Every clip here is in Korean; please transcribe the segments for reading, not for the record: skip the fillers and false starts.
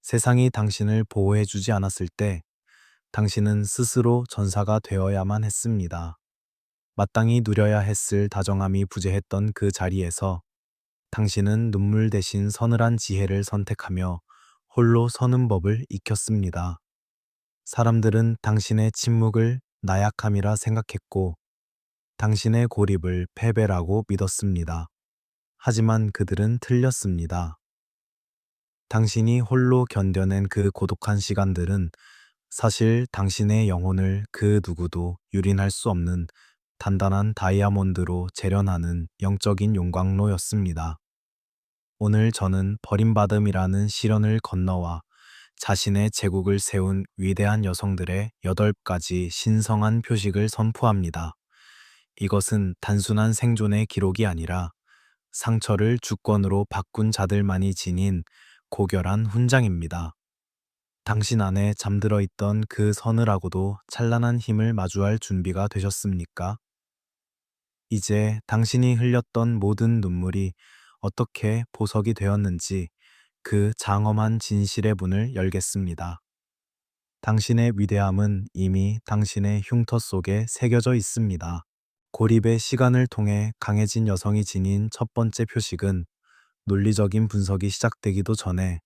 세상이 당신을 보호해주지 않았을 때 당신은 스스로 전사가 되어야만 했습니다. 마땅히 누려야 했을 다정함이 부재했던 그 자리에서 당신은 눈물 대신 서늘한 지혜를 선택하며 홀로 서는 법을 익혔습니다. 사람들은 당신의 침묵을 나약함이라 생각했고 당신의 고립을 패배라고 믿었습니다. 하지만 그들은 틀렸습니다. 당신이 홀로 견뎌낸 그 고독한 시간들은 사실 당신의 영혼을 그 누구도 유린할 수 없는 단단한 다이아몬드로 재련하는 영적인 용광로였습니다. 오늘 저는 버림받음이라는 시련을 건너와 자신의 제국을 세운 위대한 여성들의 8가지 신성한 표식을 선포합니다. 이것은 단순한 생존의 기록이 아니라 상처를 주권으로 바꾼 자들만이 지닌 고결한 훈장입니다. 당신 안에 잠들어 있던 그 서늘하고도 찬란한 힘을 마주할 준비가 되셨습니까? 이제 당신이 흘렸던 모든 눈물이 어떻게 보석이 되었는지 그 장엄한 진실의 문을 열겠습니다. 당신의 위대함은 이미 당신의 흉터 속에 새겨져 있습니다. 고립의 시간을 통해 강해진 여성이 지닌 첫 번째 표식은 논리적인 분석이 시작되기도 전에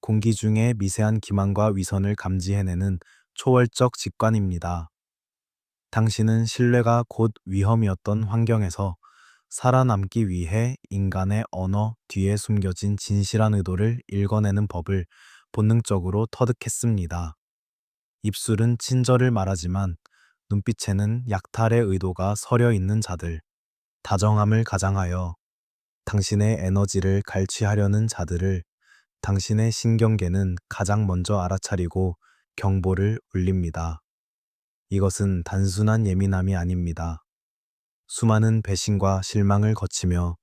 공기 중에 미세한 기만과 위선을 감지해내는 초월적 직관입니다. 당신은 신뢰가 곧 위험이었던 환경에서 살아남기 위해 인간의 언어 뒤에 숨겨진 진실한 의도를 읽어내는 법을 본능적으로 터득했습니다. 입술은 친절을 말하지만 눈빛에는 약탈의 의도가 서려 있는 자들, 다정함을 가장하여 당신의 에너지를 갈취하려는 자들을 당신의 신경계는 가장 먼저 알아차리고 경보를 울립니다. 이것은 단순한 예민함이 아닙니다. 수많은 배신과 실망을 거치며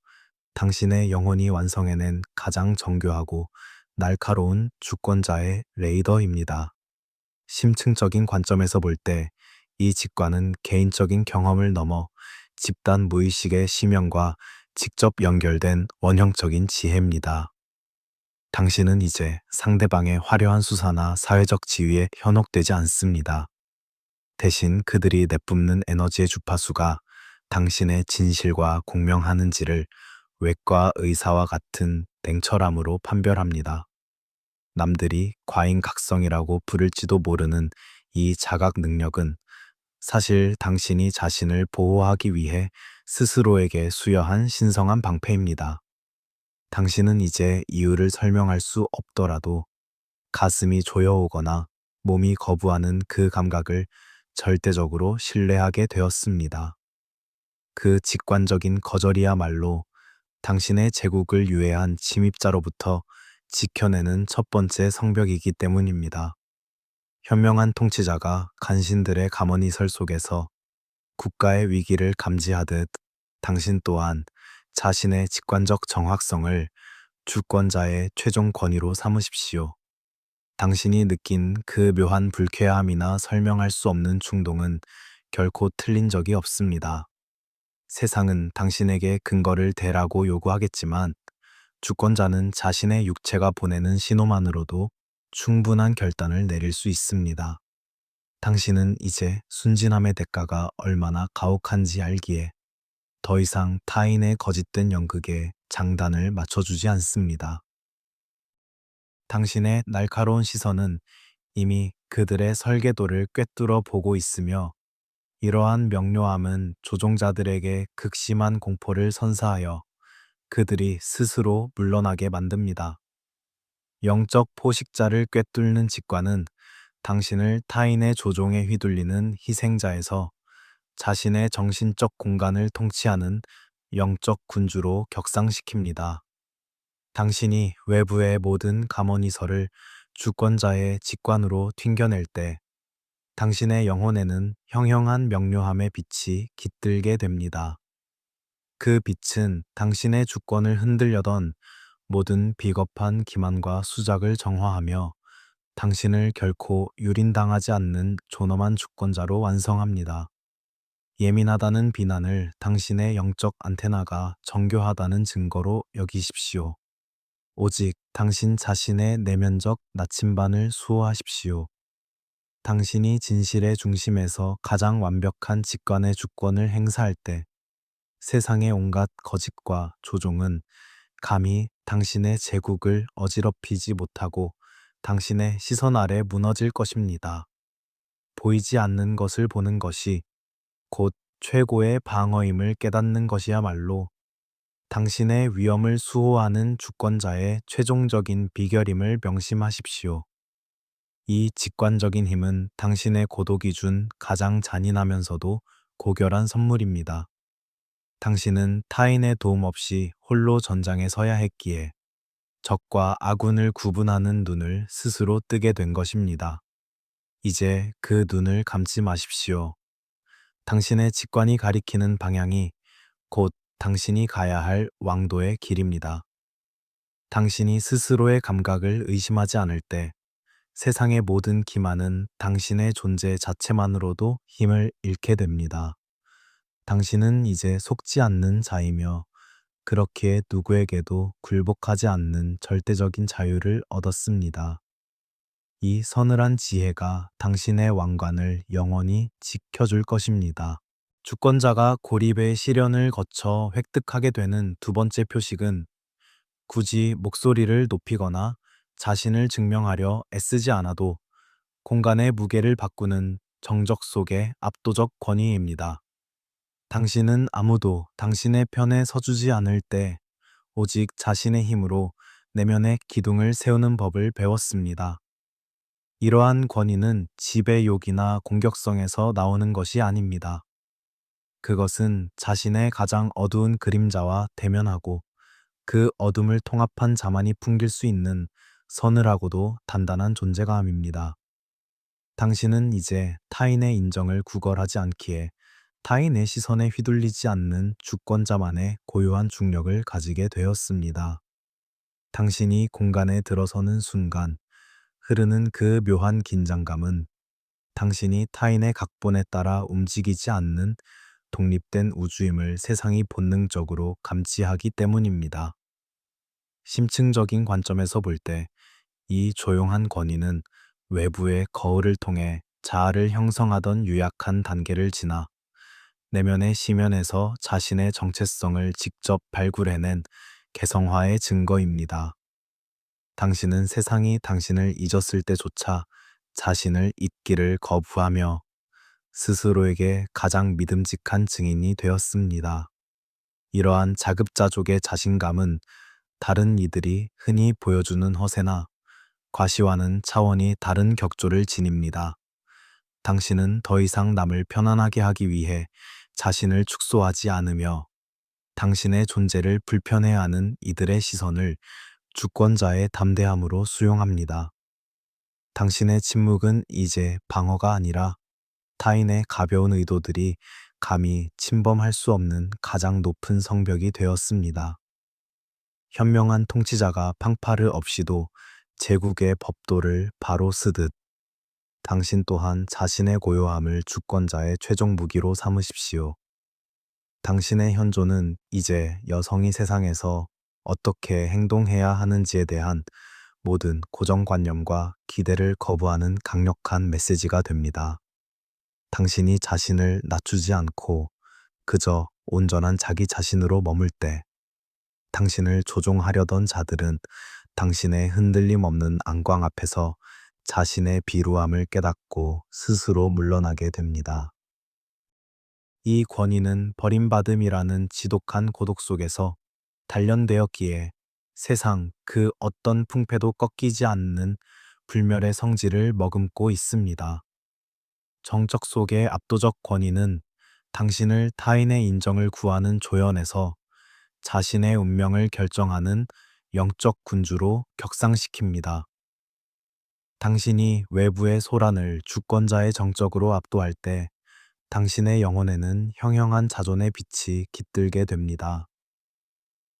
당신의 영혼이 완성해낸 가장 정교하고 날카로운 주권자의 레이더입니다. 심층적인 관점에서 볼 때 이 직관은 개인적인 경험을 넘어 집단 무의식의 심연과 직접 연결된 원형적인 지혜입니다. 당신은 이제 상대방의 화려한 수사나 사회적 지위에 현혹되지 않습니다. 대신 그들이 내뿜는 에너지의 주파수가 당신의 진실과 공명하는지를 외과 의사와 같은 냉철함으로 판별합니다. 남들이 과잉각성이라고 부를지도 모르는 이 자각 능력은 사실 당신이 자신을 보호하기 위해 스스로에게 수여한 신성한 방패입니다. 당신은 이제 이유를 설명할 수 없더라도 가슴이 조여오거나 몸이 거부하는 그 감각을 절대적으로 신뢰하게 되었습니다. 그 직관적인 거절이야말로 당신의 제국을 유해한 침입자로부터 지켜내는 첫 번째 성벽이기 때문입니다. 현명한 통치자가 간신들의 가머니설 속에서 국가의 위기를 감지하듯 당신 또한 자신의 직관적 정확성을 주권자의 최종 권위로 삼으십시오. 당신이 느낀 그 묘한 불쾌함이나 설명할 수 없는 충동은 결코 틀린 적이 없습니다. 세상은 당신에게 근거를 대라고 요구하겠지만 주권자는 자신의 육체가 보내는 신호만으로도 충분한 결단을 내릴 수 있습니다. 당신은 이제 순진함의 대가가 얼마나 가혹한지 알기에 더 이상 타인의 거짓된 연극에 장단을 맞춰주지 않습니다. 당신의 날카로운 시선은 이미 그들의 설계도를 꿰뚫어 보고 있으며 이러한 명료함은 조종자들에게 극심한 공포를 선사하여 그들이 스스로 물러나게 만듭니다. 영적 포식자를 꿰뚫는 직관은 당신을 타인의 조종에 휘둘리는 희생자에서 자신의 정신적 공간을 통치하는 영적 군주로 격상시킵니다. 당신이 외부의 모든 가머니설을 주권자의 직관으로 튕겨낼 때 당신의 영혼에는 형형한 명료함의 빛이 깃들게 됩니다. 그 빛은 당신의 주권을 흔들려던 모든 비겁한 기만과 수작을 정화하며 당신을 결코 유린당하지 않는 존엄한 주권자로 완성합니다. 예민하다는 비난을 당신의 영적 안테나가 정교하다는 증거로 여기십시오. 오직 당신 자신의 내면적 나침반을 수호하십시오. 당신이 진실의 중심에서 가장 완벽한 직관의 주권을 행사할 때 세상의 온갖 거짓과 조종은 감히 당신의 제국을 어지럽히지 못하고 당신의 시선 아래 무너질 것입니다. 보이지 않는 것을 보는 것이 곧 최고의 방어임을 깨닫는 것이야말로 당신의 위엄을 수호하는 주권자의 최종적인 비결임을 명심하십시오. 이 직관적인 힘은 당신의 고독이 준 가장 잔인하면서도 고결한 선물입니다. 당신은 타인의 도움 없이 홀로 전장에 서야 했기에 적과 아군을 구분하는 눈을 스스로 뜨게 된 것입니다. 이제 그 눈을 감지 마십시오. 당신의 직관이 가리키는 방향이 곧 당신이 가야 할 왕도의 길입니다. 당신이 스스로의 감각을 의심하지 않을 때 세상의 모든 기만은 당신의 존재 자체만으로도 힘을 잃게 됩니다. 당신은 이제 속지 않는 자이며 그렇기에 누구에게도 굴복하지 않는 절대적인 자유를 얻었습니다. 이 서늘한 지혜가 당신의 왕관을 영원히 지켜줄 것입니다. 주권자가 고립의 시련을 거쳐 획득하게 되는 두 번째 표식은 굳이 목소리를 높이거나 자신을 증명하려 애쓰지 않아도 공간의 무게를 바꾸는 정적 속의 압도적 권위입니다. 당신은 아무도 당신의 편에 서주지 않을 때 오직 자신의 힘으로 내면의 기둥을 세우는 법을 배웠습니다. 이러한 권위는 지배욕이나 공격성에서 나오는 것이 아닙니다. 그것은 자신의 가장 어두운 그림자와 대면하고 그 어둠을 통합한 자만이 풍길 수 있는 서늘하고도 단단한 존재감입니다. 당신은 이제 타인의 인정을 구걸하지 않기에 타인의 시선에 휘둘리지 않는 주권자만의 고요한 중력을 가지게 되었습니다. 당신이 공간에 들어서는 순간 흐르는 그 묘한 긴장감은 당신이 타인의 각본에 따라 움직이지 않는 독립된 우주임을 세상이 본능적으로 감지하기 때문입니다. 심층적인 관점에서 볼 때 이 조용한 권위는 외부의 거울을 통해 자아를 형성하던 유약한 단계를 지나 내면의 심연에서 자신의 정체성을 직접 발굴해낸 개성화의 증거입니다. 당신은 세상이 당신을 잊었을 때조차 자신을 잊기를 거부하며 스스로에게 가장 믿음직한 증인이 되었습니다. 이러한 자급자족의 자신감은 다른 이들이 흔히 보여주는 허세나 과시와는 차원이 다른 격조를 지닙니다. 당신은 더 이상 남을 편안하게 하기 위해 자신을 축소하지 않으며 당신의 존재를 불편해하는 이들의 시선을 주권자의 담대함으로 수용합니다. 당신의 침묵은 이제 방어가 아니라 타인의 가벼운 의도들이 감히 침범할 수 없는 가장 높은 성벽이 되었습니다. 현명한 통치자가 팡파르 없이도 제국의 법도를 바로 쓰듯 당신 또한 자신의 고요함을 주권자의 최종 무기로 삼으십시오. 당신의 현존은 이제 여성이 세상에서 어떻게 행동해야 하는지에 대한 모든 고정관념과 기대를 거부하는 강력한 메시지가 됩니다. 당신이 자신을 낮추지 않고 그저 온전한 자기 자신으로 머물 때 당신을 조종하려던 자들은 당신의 흔들림 없는 안광 앞에서 자신의 비루함을 깨닫고 스스로 물러나게 됩니다. 이 권위는 버림받음이라는 지독한 고독 속에서 단련되었기에 세상 그 어떤 풍패도 꺾이지 않는 불멸의 성질을 머금고 있습니다. 정적 속의 압도적 권위는 당신을 타인의 인정을 구하는 조연에서 자신의 운명을 결정하는 영적 군주로 격상시킵니다. 당신이 외부의 소란을 주권자의 정적으로 압도할 때 당신의 영혼에는 형형한 자존의 빛이 깃들게 됩니다.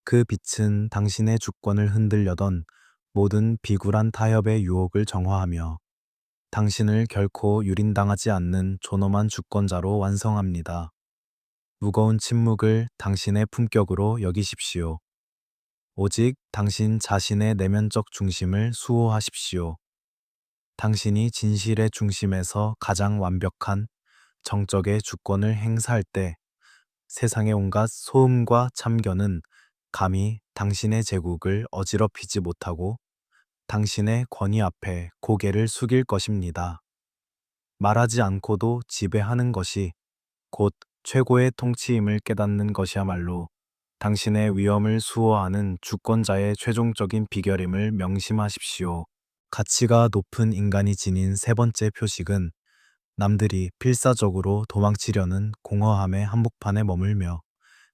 그 빛은 당신의 주권을 흔들려던 모든 비굴한 타협의 유혹을 정화하며 당신을 결코 유린당하지 않는 존엄한 주권자로 완성합니다. 무거운 침묵을 당신의 품격으로 여기십시오. 오직 당신 자신의 내면적 중심을 수호하십시오. 당신이 진실의 중심에서 가장 완벽한 정적의 주권을 행사할 때 세상의 온갖 소음과 참견은 감히 당신의 제국을 어지럽히지 못하고 당신의 권위 앞에 고개를 숙일 것입니다. 말하지 않고도 지배하는 것이 곧 최고의 통치임을 깨닫는 것이야말로 당신의 위엄을 수호하는 주권자의 최종적인 비결임을 명심하십시오. 가치가 높은 인간이 지닌 세 번째 표식은 남들이 필사적으로 도망치려는 공허함의 한복판에 머물며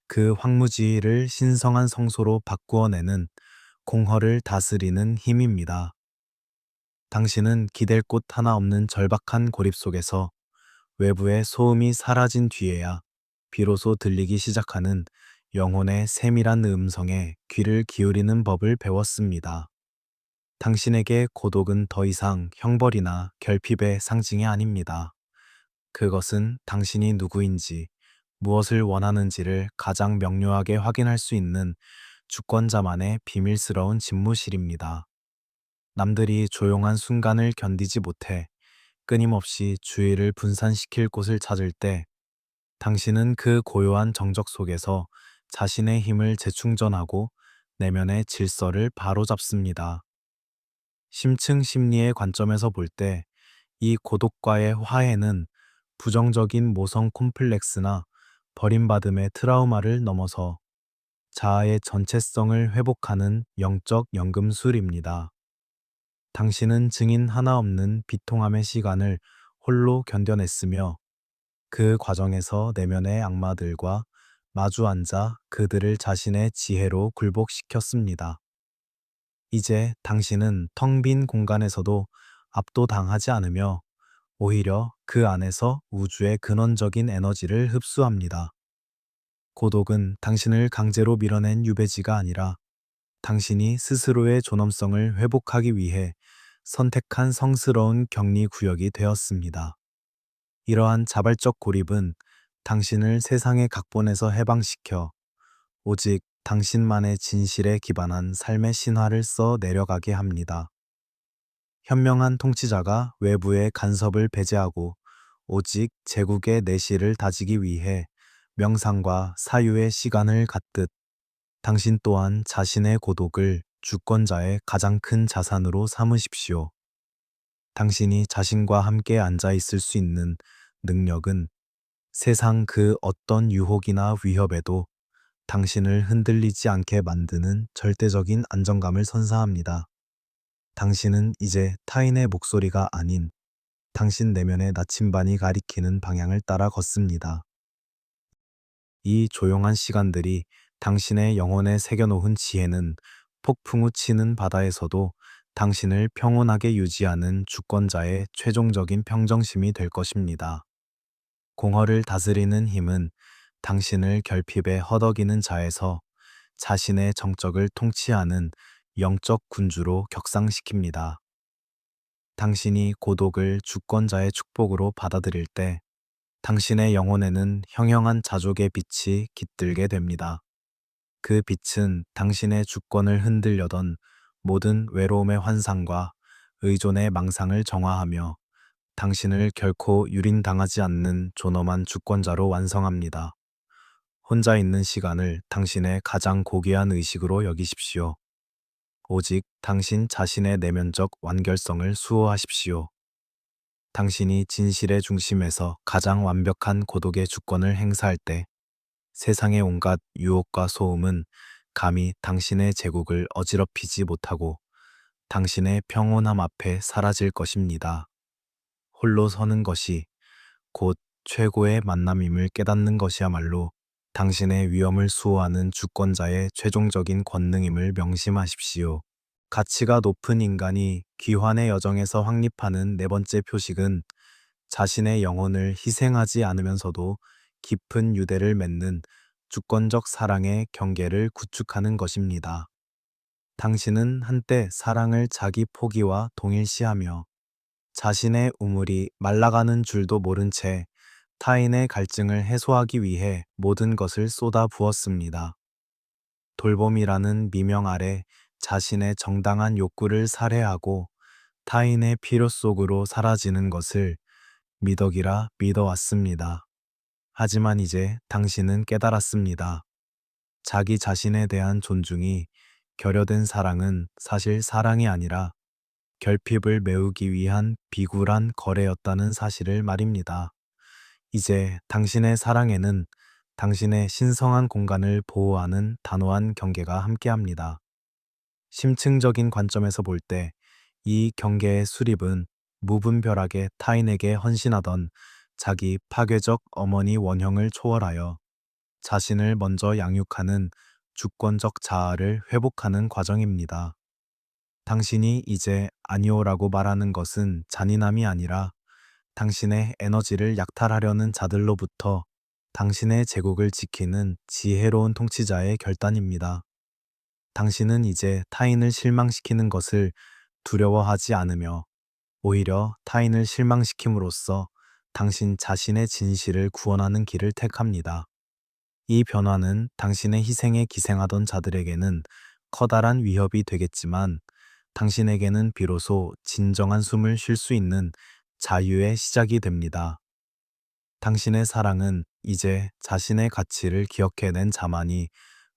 그 황무지를 신성한 성소로 바꾸어내는 공허를 다스리는 힘입니다. 당신은 기댈 곳 하나 없는 절박한 고립 속에서 외부의 소음이 사라진 뒤에야 비로소 들리기 시작하는 영혼의 세밀한 음성에 귀를 기울이는 법을 배웠습니다. 당신에게 고독은 더 이상 형벌이나 결핍의 상징이 아닙니다. 그것은 당신이 누구인지, 무엇을 원하는지를 가장 명료하게 확인할 수 있는 주권자만의 비밀스러운 집무실입니다. 남들이 조용한 순간을 견디지 못해 끊임없이 주의를 분산시킬 곳을 찾을 때 당신은 그 고요한 정적 속에서 자신의 힘을 재충전하고 내면의 질서를 바로잡습니다. 심층 심리의 관점에서 볼 때 이 고독과의 화해는 부정적인 모성 콤플렉스나 버림받음의 트라우마를 넘어서 자아의 전체성을 회복하는 영적 연금술입니다. 당신은 증인 하나 없는 비통함의 시간을 홀로 견뎌냈으며 그 과정에서 내면의 악마들과 마주 앉아 그들을 자신의 지혜로 굴복시켰습니다. 이제 당신은 텅 빈 공간에서도 압도당하지 않으며 오히려 그 안에서 우주의 근원적인 에너지를 흡수합니다. 고독은 당신을 강제로 밀어낸 유배지가 아니라 당신이 스스로의 존엄성을 회복하기 위해 선택한 성스러운 격리 구역이 되었습니다. 이러한 자발적 고립은 당신을 세상의 각본에서 해방시켜 오직 당신만의 진실에 기반한 삶의 신화를 써 내려가게 합니다. 현명한 통치자가 외부의 간섭을 배제하고 오직 제국의 내실을 다지기 위해 명상과 사유의 시간을 갖듯 당신 또한 자신의 고독을 주권자의 가장 큰 자산으로 삼으십시오. 당신이 자신과 함께 앉아 있을 수 있는 능력은 세상 그 어떤 유혹이나 위협에도 당신을 흔들리지 않게 만드는 절대적인 안정감을 선사합니다. 당신은 이제 타인의 목소리가 아닌 당신 내면의 나침반이 가리키는 방향을 따라 걷습니다. 이 조용한 시간들이 당신의 영혼에 새겨놓은 지혜는 폭풍우 치는 바다에서도 당신을 평온하게 유지하는 주권자의 최종적인 평정심이 될 것입니다. 공허를 다스리는 힘은 당신을 결핍에 허덕이는 자에서 자신의 정적을 통치하는 영적 군주로 격상시킵니다. 당신이 고독을 주권자의 축복으로 받아들일 때 당신의 영혼에는 형형한 자족의 빛이 깃들게 됩니다. 그 빛은 당신의 주권을 흔들려던 모든 외로움의 환상과 의존의 망상을 정화하며 당신을 결코 유린당하지 않는 존엄한 주권자로 완성합니다. 혼자 있는 시간을 당신의 가장 고귀한 의식으로 여기십시오. 오직 당신 자신의 내면적 완결성을 수호하십시오. 당신이 진실의 중심에서 가장 완벽한 고독의 주권을 행사할 때 세상의 온갖 유혹과 소음은 감히 당신의 제국을 어지럽히지 못하고 당신의 평온함 앞에 사라질 것입니다. 홀로 서는 것이 곧 최고의 만남임을 깨닫는 것이야말로 당신의 위엄을 수호하는 주권자의 최종적인 권능임을 명심하십시오. 가치가 높은 인간이 귀환의 여정에서 확립하는 네 번째 표식은 자신의 영혼을 희생하지 않으면서도 깊은 유대를 맺는 주권적 사랑의 경계를 구축하는 것입니다. 당신은 한때 사랑을 자기 포기와 동일시하며 자신의 우물이 말라가는 줄도 모른 채 타인의 갈증을 해소하기 위해 모든 것을 쏟아 부었습니다. 돌봄이라는 미명 아래 자신의 정당한 욕구를 살해하고 타인의 필요 속으로 사라지는 것을 미덕이라 믿어왔습니다. 하지만 이제 당신은 깨달았습니다. 자기 자신에 대한 존중이 결여된 사랑은 사실 사랑이 아니라 결핍을 메우기 위한 비굴한 거래였다는 사실을 말입니다. 이제 당신의 사랑에는 당신의 신성한 공간을 보호하는 단호한 경계가 함께합니다. 심층적인 관점에서 볼 때 이 경계의 수립은 무분별하게 타인에게 헌신하던 자기 파괴적 어머니 원형을 초월하여 자신을 먼저 양육하는 주권적 자아를 회복하는 과정입니다. 당신이 이제 아니오라고 말하는 것은 잔인함이 아니라 당신의 에너지를 약탈하려는 자들로부터 당신의 제국을 지키는 지혜로운 통치자의 결단입니다. 당신은 이제 타인을 실망시키는 것을 두려워하지 않으며 오히려 타인을 실망시킴으로써 당신 자신의 진실을 구원하는 길을 택합니다. 이 변화는 당신의 희생에 기생하던 자들에게는 커다란 위협이 되겠지만 당신에게는 비로소 진정한 숨을 쉴 수 있는 자유의 시작이 됩니다. 당신의 사랑은 이제 자신의 가치를 기억해낸 자만이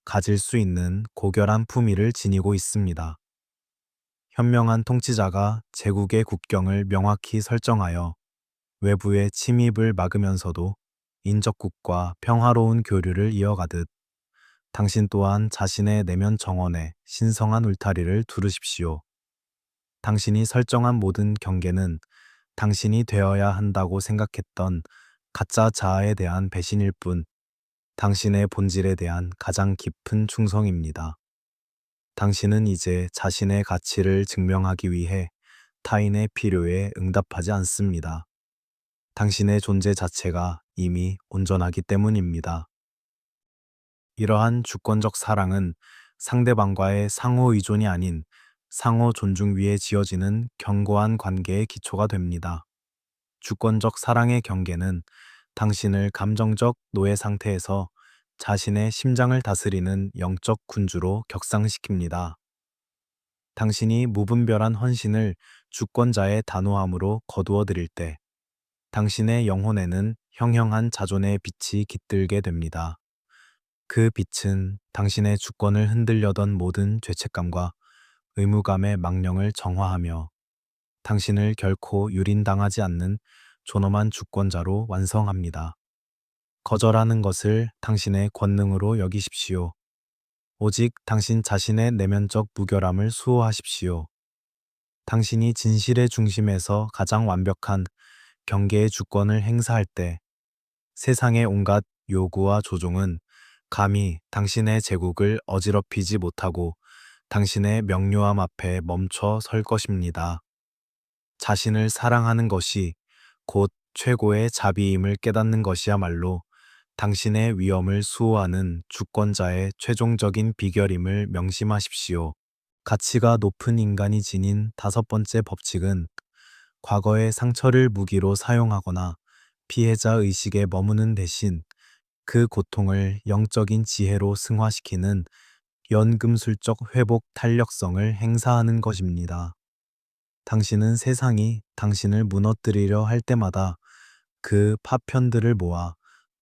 가질 수 있는 고결한 품위를 지니고 있습니다. 현명한 통치자가 제국의 국경을 명확히 설정하여 외부의 침입을 막으면서도 인접국과 평화로운 교류를 이어가듯 당신 또한 자신의 내면 정원에 신성한 울타리를 두르십시오. 당신이 설정한 모든 경계는 당신이 되어야 한다고 생각했던 가짜 자아에 대한 배신일 뿐 당신의 본질에 대한 가장 깊은 충성입니다. 당신은 이제 자신의 가치를 증명하기 위해 타인의 필요에 응답하지 않습니다. 당신의 존재 자체가 이미 온전하기 때문입니다. 이러한 주권적 사랑은 상대방과의 상호 의존이 아닌 상호 존중 위에 지어지는 견고한 관계의 기초가 됩니다. 주권적 사랑의 경계는 당신을 감정적 노예 상태에서 자신의 심장을 다스리는 영적 군주로 격상시킵니다. 당신이 무분별한 헌신을 주권자의 단호함으로 거두어 드릴 때 당신의 영혼에는 형형한 자존의 빛이 깃들게 됩니다. 그 빛은 당신의 주권을 흔들려던 모든 죄책감과 의무감의 망령을 정화하며 당신을 결코 유린당하지 않는 존엄한 주권자로 완성합니다. 거절하는 것을 당신의 권능으로 여기십시오. 오직 당신 자신의 내면적 무결함을 수호하십시오. 당신이 진실의 중심에서 가장 완벽한 경계의 주권을 행사할 때 세상의 온갖 요구와 조종은 감히 당신의 제국을 어지럽히지 못하고 당신의 명료함 앞에 멈춰 설 것입니다. 자신을 사랑하는 것이 곧 최고의 자비임을 깨닫는 것이야말로 당신의 위엄을 수호하는 주권자의 최종적인 비결임을 명심하십시오. 가치가 높은 인간이 지닌 다섯 번째 법칙은 과거의 상처를 무기로 사용하거나 피해자 의식에 머무는 대신 그 고통을 영적인 지혜로 승화시키는 연금술적 회복 탄력성을 행사하는 것입니다. 당신은 세상이 당신을 무너뜨리려 할 때마다 그 파편들을 모아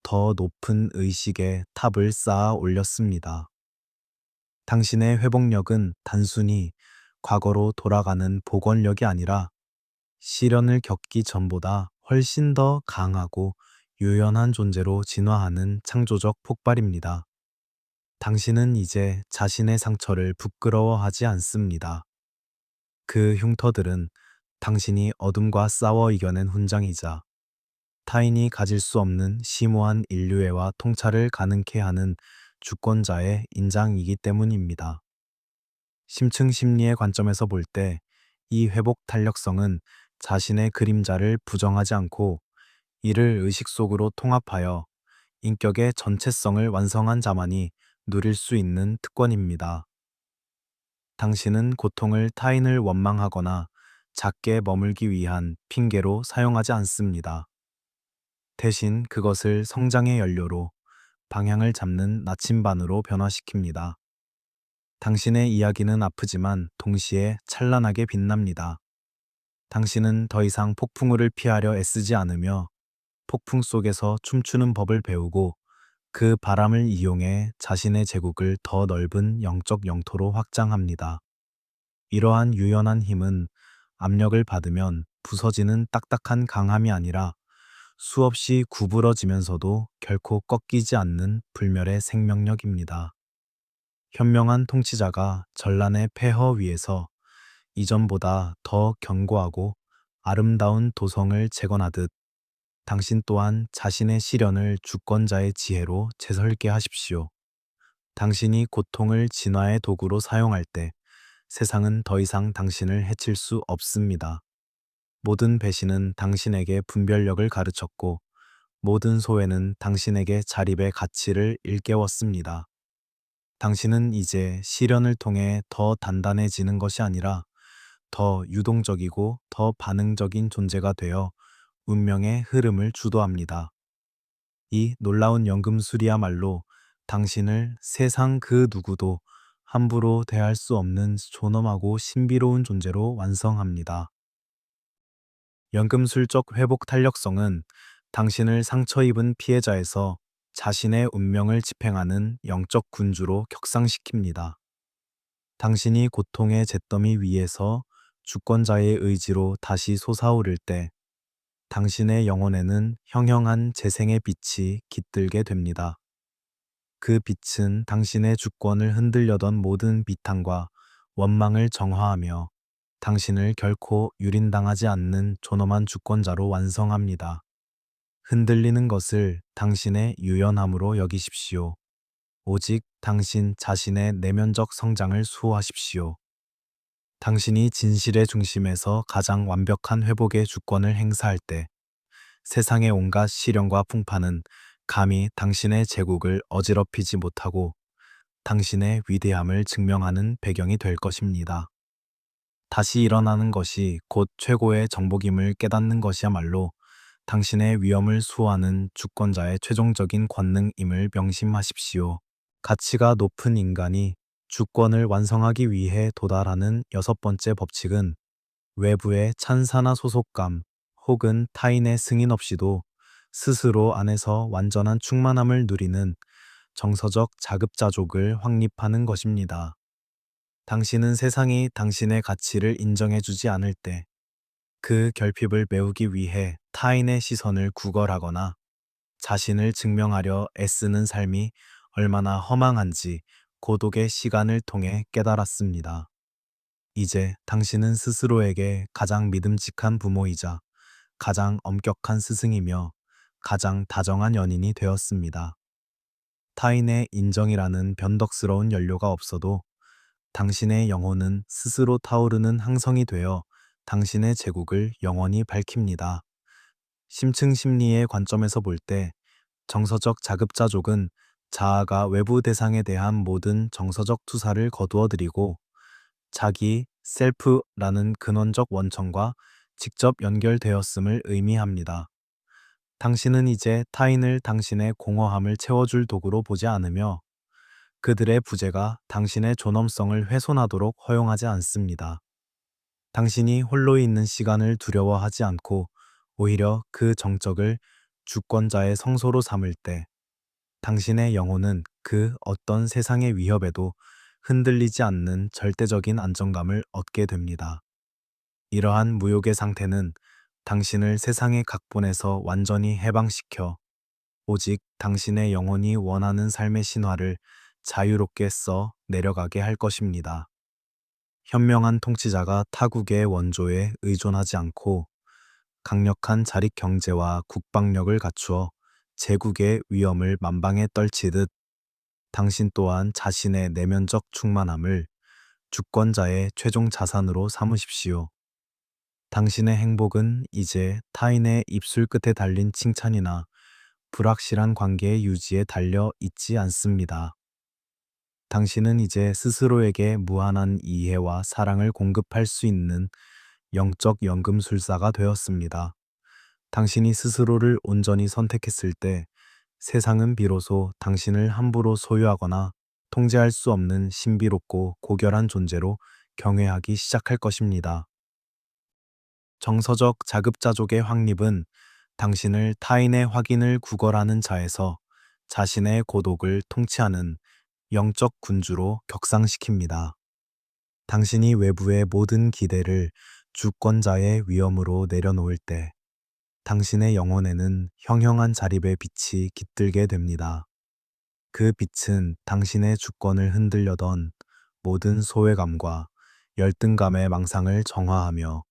더 높은 의식의 탑을 쌓아 올렸습니다. 당신의 회복력은 단순히 과거로 돌아가는 복원력이 아니라 시련을 겪기 전보다 훨씬 더 강하고 유연한 존재로 진화하는 창조적 폭발입니다. 당신은 이제 자신의 상처를 부끄러워하지 않습니다. 그 흉터들은 당신이 어둠과 싸워 이겨낸 훈장이자 타인이 가질 수 없는 심오한 인류애와 통찰을 가능케 하는 주권자의 인장이기 때문입니다. 심층 심리의 관점에서 볼 때 이 회복 탄력성은 자신의 그림자를 부정하지 않고 이를 의식 속으로 통합하여 인격의 전체성을 완성한 자만이 누릴 수 있는 특권입니다. 당신은 고통을 타인을 원망하거나 작게 머물기 위한 핑계로 사용하지 않습니다. 대신 그것을 성장의 연료로 방향을 잡는 나침반으로 변화시킵니다. 당신의 이야기는 아프지만 동시에 찬란하게 빛납니다. 당신은 더 이상 폭풍우를 피하려 애쓰지 않으며 폭풍 속에서 춤추는 법을 배우고 그 바람을 이용해 자신의 제국을 더 넓은 영적 영토로 확장합니다. 이러한 유연한 힘은 압력을 받으면 부서지는 딱딱한 강함이 아니라 수없이 구부러지면서도 결코 꺾이지 않는 불멸의 생명력입니다. 현명한 통치자가 전란의 폐허 위에서 이전보다 더 견고하고 아름다운 도성을 재건하듯 당신 또한 자신의 시련을 주권자의 지혜로 재설계하십시오. 당신이 고통을 진화의 도구로 사용할 때 세상은 더 이상 당신을 해칠 수 없습니다. 모든 배신은 당신에게 분별력을 가르쳤고 모든 소외는 당신에게 자립의 가치를 일깨웠습니다. 당신은 이제 시련을 통해 더 단단해지는 것이 아니라 더 유동적이고 더 반응적인 존재가 되어 운명의 흐름을 주도합니다. 이 놀라운 연금술이야말로 당신을 세상 그 누구도 함부로 대할 수 없는 존엄하고 신비로운 존재로 완성합니다. 연금술적 회복 탄력성은 당신을 상처 입은 피해자에서 자신의 운명을 집행하는 영적 군주로 격상시킵니다. 당신이 고통의 잿더미 위에서 주권자의 의지로 다시 솟아오를 때 당신의 영혼에는 형형한 재생의 빛이 깃들게 됩니다. 그 빛은 당신의 주권을 흔들려던 모든 비탄과 원망을 정화하며 당신을 결코 유린당하지 않는 존엄한 주권자로 완성합니다. 흔들리는 것을 당신의 유연함으로 여기십시오. 오직 당신 자신의 내면적 성장을 수호하십시오. 당신이 진실의 중심에서 가장 완벽한 회복의 주권을 행사할 때 세상의 온갖 시련과 풍파는 감히 당신의 제국을 어지럽히지 못하고 당신의 위대함을 증명하는 배경이 될 것입니다. 다시 일어나는 것이 곧 최고의 정복임을 깨닫는 것이야말로 당신의 위엄을 수호하는 주권자의 최종적인 권능임을 명심하십시오. 가치가 높은 인간이 주권을 완성하기 위해 도달하는 여섯 번째 법칙은 외부의 찬사나 소속감 혹은 타인의 승인 없이도 스스로 안에서 완전한 충만함을 누리는 정서적 자급자족을 확립하는 것입니다. 당신은 세상이 당신의 가치를 인정해주지 않을 때 그 결핍을 메우기 위해 타인의 시선을 구걸하거나 자신을 증명하려 애쓰는 삶이 얼마나 허망한지 고독의 시간을 통해 깨달았습니다. 이제 당신은 스스로에게 가장 믿음직한 부모이자 가장 엄격한 스승이며 가장 다정한 연인이 되었습니다. 타인의 인정이라는 변덕스러운 연료가 없어도 당신의 영혼은 스스로 타오르는 항성이 되어 당신의 제국을 영원히 밝힙니다. 심층 심리의 관점에서 볼 때 정서적 자급자족은 자아가 외부 대상에 대한 모든 정서적 투사를 거두어들이고 자기 셀프라는 근원적 원천과 직접 연결되었음을 의미합니다. 당신은 이제 타인을 당신의 공허함을 채워줄 도구로 보지 않으며 그들의 부재가 당신의 존엄성을 훼손하도록 허용하지 않습니다. 당신이 홀로 있는 시간을 두려워하지 않고 오히려 그 정적을 주권자의 성소로 삼을 때 당신의 영혼은 그 어떤 세상의 위협에도 흔들리지 않는 절대적인 안정감을 얻게 됩니다. 이러한 무욕의 상태는 당신을 세상의 각본에서 완전히 해방시켜 오직 당신의 영혼이 원하는 삶의 신화를 자유롭게 써 내려가게 할 것입니다. 현명한 통치자가 타국의 원조에 의존하지 않고 강력한 자립 경제와 국방력을 갖추어 제국의 위험을 만방에 떨치듯 당신 또한 자신의 내면적 충만함을 주권자의 최종 자산으로 삼으십시오. 당신의 행복은 이제 타인의 입술 끝에 달린 칭찬이나 불확실한 관계의 유지에 달려 있지 않습니다. 당신은 이제 스스로에게 무한한 이해와 사랑을 공급할 수 있는 영적 연금술사가 되었습니다. 당신이 스스로를 온전히 선택했을 때 세상은 비로소 당신을 함부로 소유하거나 통제할 수 없는 신비롭고 고결한 존재로 경외하기 시작할 것입니다. 정서적 자급자족의 확립은 당신을 타인의 확인을 구걸하는 자에서 자신의 고독을 통치하는 영적 군주로 격상시킵니다. 당신이 외부의 모든 기대를 주권자의 위엄으로 내려놓을 때 당신의 영혼에는 형형한 자립의 빛이 깃들게 됩니다. 그 빛은 당신의 주권을 흔들려던 모든 소외감과 열등감의 망상을 정화하며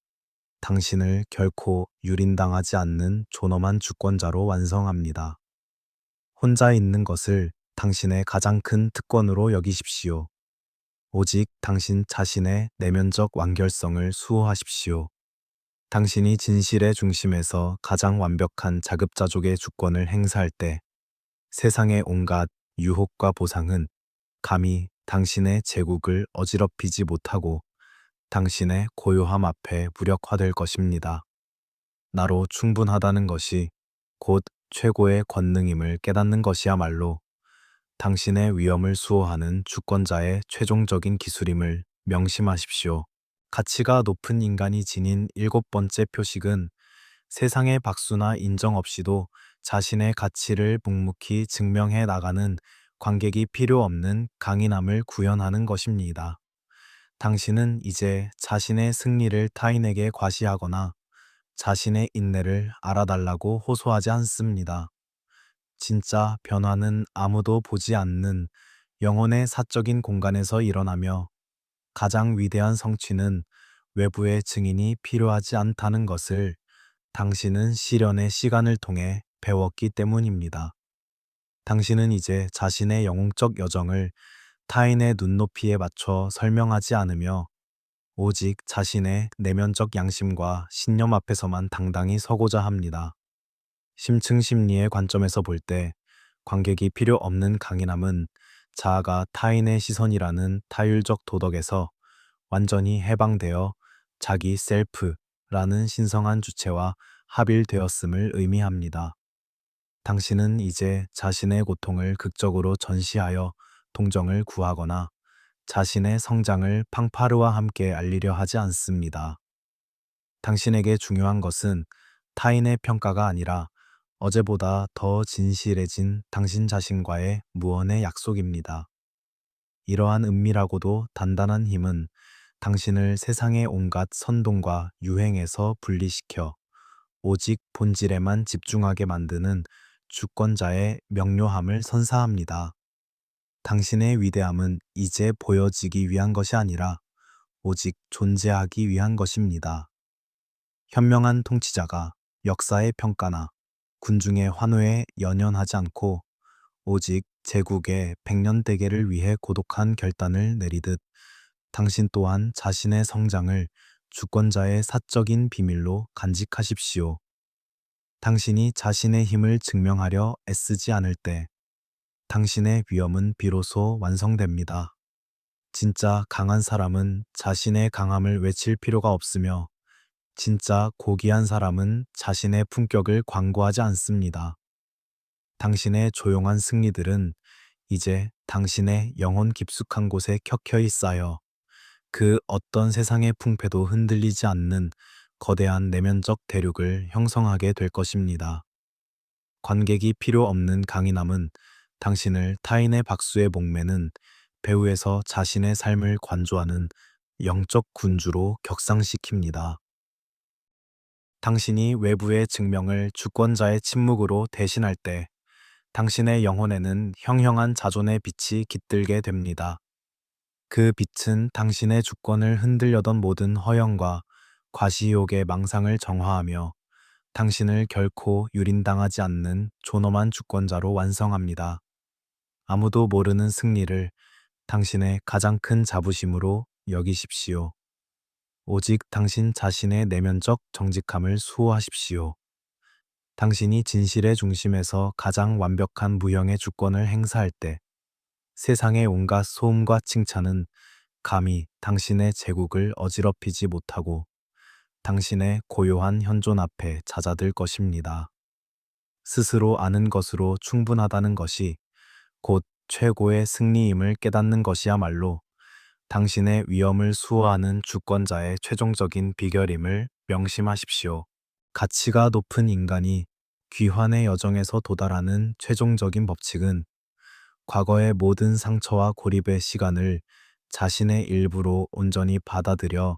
당신을 결코 유린당하지 않는 존엄한 주권자로 완성합니다. 혼자 있는 것을 당신의 가장 큰 특권으로 여기십시오. 오직 당신 자신의 내면적 완결성을 수호하십시오. 당신이 진실의 중심에서 가장 완벽한 자급자족의 주권을 행사할 때 세상의 온갖 유혹과 보상은 감히 당신의 제국을 어지럽히지 못하고 당신의 고요함 앞에 무력화될 것입니다. 나로 충분하다는 것이 곧 최고의 권능임을 깨닫는 것이야말로 당신의 위엄을 수호하는 주권자의 최종적인 기술임을 명심하십시오. 가치가 높은 인간이 지닌 7번째 표식은 세상의 박수나 인정 없이도 자신의 가치를 묵묵히 증명해 나가는 관객이 필요 없는 강인함을 구현하는 것입니다. 당신은 이제 자신의 승리를 타인에게 과시하거나 자신의 인내를 알아달라고 호소하지 않습니다. 진짜 변화는 아무도 보지 않는 영혼의 사적인 공간에서 일어나며 가장 위대한 성취는 외부의 증인이 필요하지 않다는 것을 당신은 시련의 시간을 통해 배웠기 때문입니다. 당신은 이제 자신의 영웅적 여정을 타인의 눈높이에 맞춰 설명하지 않으며 오직 자신의 내면적 양심과 신념 앞에서만 당당히 서고자 합니다. 심층 심리의 관점에서 볼 때 관객이 필요 없는 강인함은 자아가 타인의 시선이라는 타율적 도덕에서 완전히 해방되어 자기 셀프라는 신성한 주체와 합일되었음을 의미합니다. 당신은 이제 자신의 고통을 극적으로 전시하여 동정을 구하거나 자신의 성장을 팡파르와 함께 알리려 하지 않습니다. 당신에게 중요한 것은 타인의 평가가 아니라 어제보다 더 진실해진 당신 자신과의 무언의 약속입니다. 이러한 은밀하고도 단단한 힘은 당신을 세상의 온갖 선동과 유행에서 분리시켜 오직 본질에만 집중하게 만드는 주권자의 명료함을 선사합니다. 당신의 위대함은 이제 보여지기 위한 것이 아니라 오직 존재하기 위한 것입니다. 현명한 통치자가 역사의 평가나 군중의 환호에 연연하지 않고 오직 제국의 백년대계를 위해 고독한 결단을 내리듯 당신 또한 자신의 성장을 주권자의 사적인 비밀로 간직하십시오. 당신이 자신의 힘을 증명하려 애쓰지 않을 때 당신의 위엄은 비로소 완성됩니다. 진짜 강한 사람은 자신의 강함을 외칠 필요가 없으며 진짜 고귀한 사람은 자신의 품격을 광고하지 않습니다. 당신의 조용한 승리들은 이제 당신의 영혼 깊숙한 곳에 켜켜이 쌓여 그 어떤 세상의 풍패도 흔들리지 않는 거대한 내면적 대륙을 형성하게 될 것입니다. 관객이 필요 없는 강인함은 당신을 타인의 박수에 목매는 배후에서 자신의 삶을 관조하는 영적 군주로 격상시킵니다. 당신이 외부의 증명을 주권자의 침묵으로 대신할 때 당신의 영혼에는 형형한 자존의 빛이 깃들게 됩니다. 그 빛은 당신의 주권을 흔들려던 모든 허영과 과시욕의 망상을 정화하며 당신을 결코 유린당하지 않는 존엄한 주권자로 완성합니다. 아무도 모르는 승리를 당신의 가장 큰 자부심으로 여기십시오. 오직 당신 자신의 내면적 정직함을 수호하십시오. 당신이 진실의 중심에서 가장 완벽한 무형의 주권을 행사할 때 세상의 온갖 소음과 칭찬은 감히 당신의 제국을 어지럽히지 못하고 당신의 고요한 현존 앞에 잦아들 것입니다. 스스로 아는 것으로 충분하다는 것이 곧 최고의 승리임을 깨닫는 것이야말로 당신의 위험을 수호하는 주권자의 최종적인 비결임을 명심하십시오. 가치가 높은 인간이 귀환의 여정에서 도달하는 최종적인 법칙은 과거의 모든 상처와 고립의 시간을 자신의 일부로 온전히 받아들여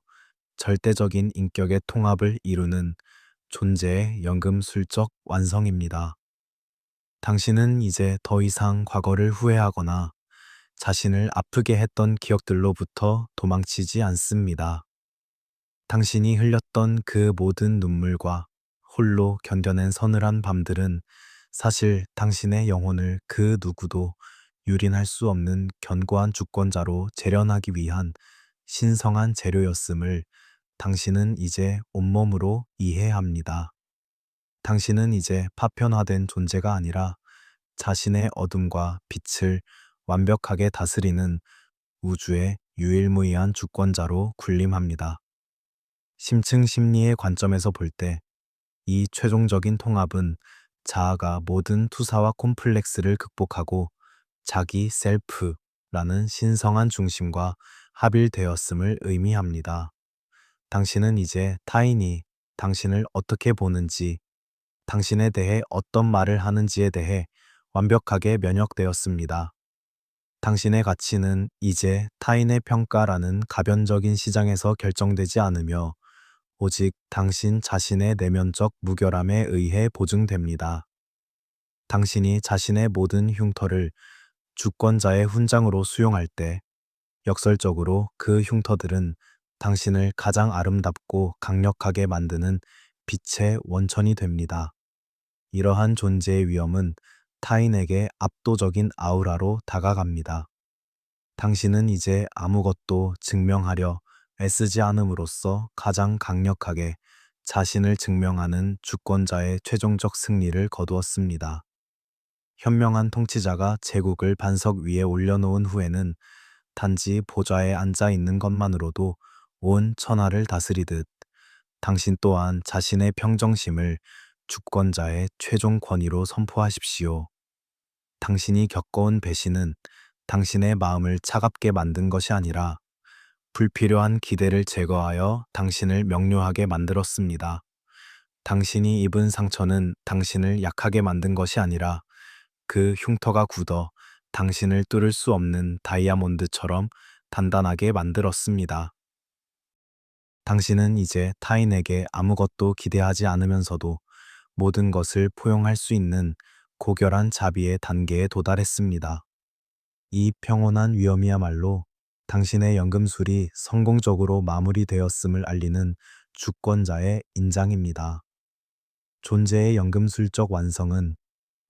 절대적인 인격의 통합을 이루는 존재의 연금술적 완성입니다. 당신은 이제 더 이상 과거를 후회하거나 자신을 아프게 했던 기억들로부터 도망치지 않습니다. 당신이 흘렸던 그 모든 눈물과 홀로 견뎌낸 서늘한 밤들은 사실 당신의 영혼을 그 누구도 유린할 수 없는 견고한 주권자로 재련하기 위한 신성한 재료였음을 당신은 이제 온몸으로 이해합니다. 당신은 이제 파편화된 존재가 아니라 자신의 어둠과 빛을 완벽하게 다스리는 우주의 유일무이한 주권자로 군림합니다. 심층 심리의 관점에서 볼 때 이 최종적인 통합은 자아가 모든 투사와 콤플렉스를 극복하고 자기 셀프라는 신성한 중심과 합일되었음을 의미합니다. 당신은 이제 타인이 당신을 어떻게 보는지, 당신에 대해 어떤 말을 하는지에 대해 완벽하게 면역되었습니다. 당신의 가치는 이제 타인의 평가라는 가변적인 시장에서 결정되지 않으며 오직 당신 자신의 내면적 무결함에 의해 보증됩니다. 당신이 자신의 모든 흉터를 주권자의 훈장으로 수용할 때 역설적으로 그 흉터들은 당신을 가장 아름답고 강력하게 만드는 빛의 원천이 됩니다. 이러한 존재의 위엄은 타인에게 압도적인 아우라로 다가갑니다. 당신은 이제 아무것도 증명하려 애쓰지 않음으로써 가장 강력하게 자신을 증명하는 주권자의 최종적 승리를 거두었습니다. 현명한 통치자가 제국을 반석 위에 올려놓은 후에는 단지 보좌에 앉아 있는 것만으로도 온 천하를 다스리듯 당신 또한 자신의 평정심을 주권자의 최종 권위로 선포하십시오. 당신이 겪어온 배신은 당신의 마음을 차갑게 만든 것이 아니라 불필요한 기대를 제거하여 당신을 명료하게 만들었습니다. 당신이 입은 상처는 당신을 약하게 만든 것이 아니라 그 흉터가 굳어 당신을 뚫을 수 없는 다이아몬드처럼 단단하게 만들었습니다. 당신은 이제 타인에게 아무것도 기대하지 않으면서도 모든 것을 포용할 수 있는 고결한 자비의 단계에 도달했습니다. 이 평온한 위엄이야말로 당신의 연금술이 성공적으로 마무리되었음을 알리는 주권자의 인장입니다. 존재의 연금술적 완성은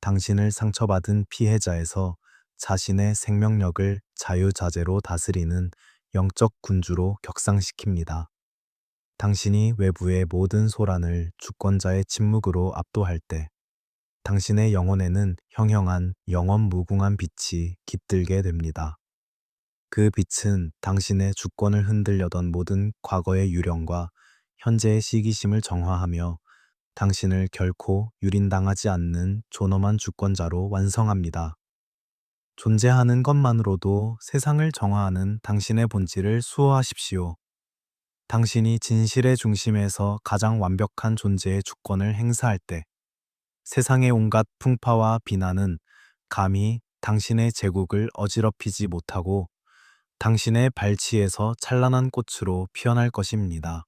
당신을 상처받은 피해자에서 자신의 생명력을 자유자재로 다스리는 영적 군주로 격상시킵니다. 당신이 외부의 모든 소란을 주권자의 침묵으로 압도할 때 당신의 영혼에는 형형한 영원 무궁한 빛이 깃들게 됩니다. 그 빛은 당신의 주권을 흔들려던 모든 과거의 유령과 현재의 시기심을 정화하며 당신을 결코 유린당하지 않는 존엄한 주권자로 완성합니다. 존재하는 것만으로도 세상을 정화하는 당신의 본질을 수호하십시오. 당신이 진실의 중심에서 가장 완벽한 존재의 주권을 행사할 때 세상의 온갖 풍파와 비난은 감히 당신의 제국을 어지럽히지 못하고 당신의 발치에서 찬란한 꽃으로 피어날 것입니다.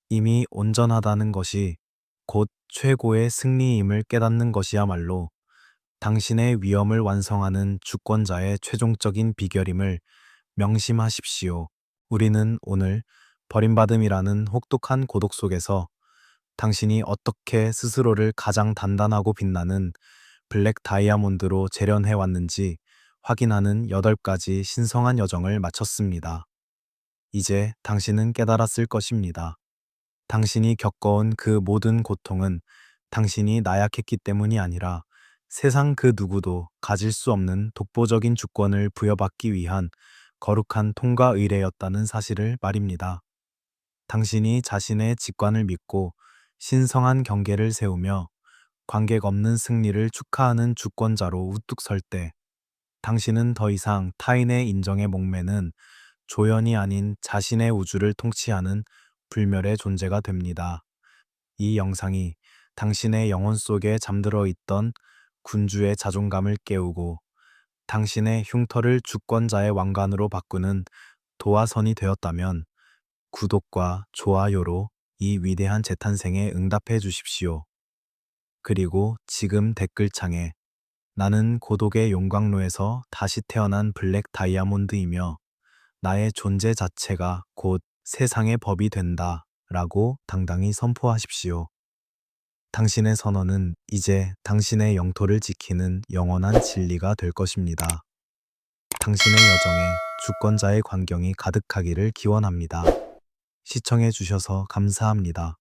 이미 온전하다는 것이 곧 최고의 승리임을 깨닫는 것이야말로 당신의 위엄을 완성하는 주권자의 최종적인 비결임을 명심하십시오. 우리는 오늘 버림받음이라는 혹독한 고독 속에서 당신이 어떻게 스스로를 가장 단단하고 빛나는 블랙 다이아몬드로 재련해 왔는지 확인하는 8가지 신성한 여정을 마쳤습니다. 이제 당신은 깨달았을 것입니다. 당신이 겪어온 그 모든 고통은 당신이 나약했기 때문이 아니라 세상 그 누구도 가질 수 없는 독보적인 주권을 부여받기 위한 거룩한 통과 의례였다는 사실을 말입니다. 당신이 자신의 직관을 믿고 신성한 경계를 세우며 관객 없는 승리를 축하하는 주권자로 우뚝 설 때 당신은 더 이상 타인의 인정에 목매는 조연이 아닌 자신의 우주를 통치하는 불멸의 존재가 됩니다. 이 영상이 당신의 영혼 속에 잠들어 있던 군주의 자존감을 깨우고 당신의 흉터를 주권자의 왕관으로 바꾸는 도화선이 되었다면 구독과 좋아요로 이 위대한 재탄생에 응답해 주십시오. 그리고 지금 댓글창에 나는 고독의 용광로에서 다시 태어난 블랙 다이아몬드이며 나의 존재 자체가 곧 세상의 법이 된다 라고 당당히 선포하십시오. 당신의 선언은 이제 당신의 영토를 지키는 영원한 진리가 될 것입니다. 당신의 여정에 주권자의 광경이 가득하기를 기원합니다. 시청해 주셔서 감사합니다.